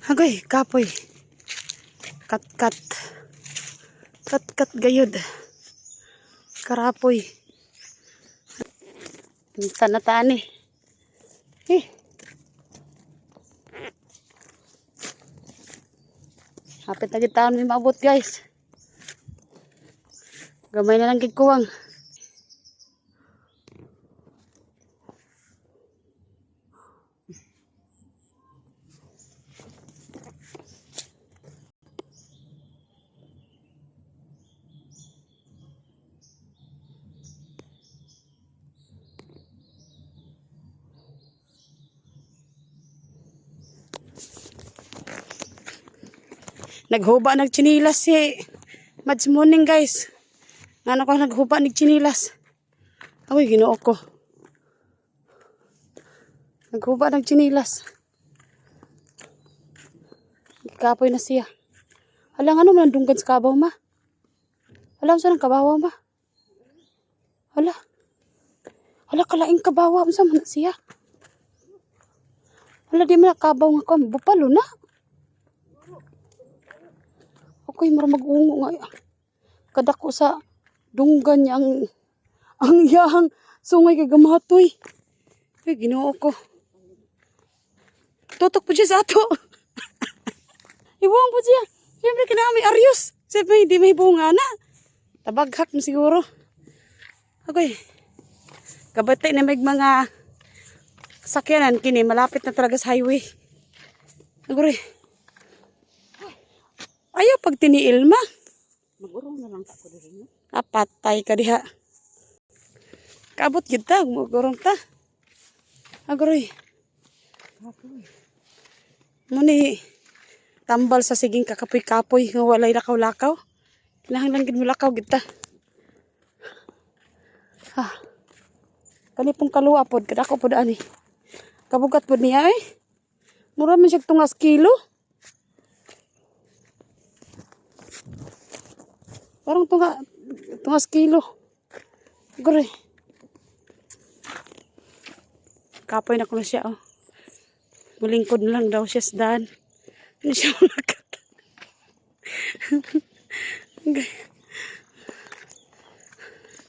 Hagay, kapoy. Kat-kat. Kat-kat gayod. Karapoy. Tanataan eh. Hapit na kita may maabot guys. Gamay na lang kikuwang. Naghuba nagchinilas si Mads morning guys. Ano ko naghuba nagchinilas. Awi Ginoo ko. Naghuba nagchinilas. Kapoy na siya. Alang ano man dunggan sa kabaw ma. Alam sa nang kabawa ma. Hala. Hala kalaing kabawa unsa man siya. Hala di man kabaw nga ko bupalo na. Ako'y mag-ungo nga. Kadako sa dunggan niya ang iyahang sungay kagamatoy. Ay, Ginoo ko. Tutok po siya sa ato. Ibuang po siya. Siyempre kinamay aryos. Siyempre hindi may bunga na. Tabaghak mo siguro. Ako'y kabatay na may mga sakyanan kini. Malapit na talaga sa highway. Ako'y ayaw pag tiniil ma. Magurong na lang ako dito. Apatay ka diha. Kabot kita, magurong ta. Agoy. Muni tambal sa siging kakapoy-kapoy nga walay lakaw-lakaw. Kinahanglan gid mo lakaw kita. Ha. Kani pong kaluwa pod kadako pod ani. Kabugat pod niya eh. Mura man siya tungas kilo. Parang tungas kilo. Gure. Kapoy na ko na siya, oh. Mulingkod na lang daw siya sa daan. Hindi siya malakat. Okay.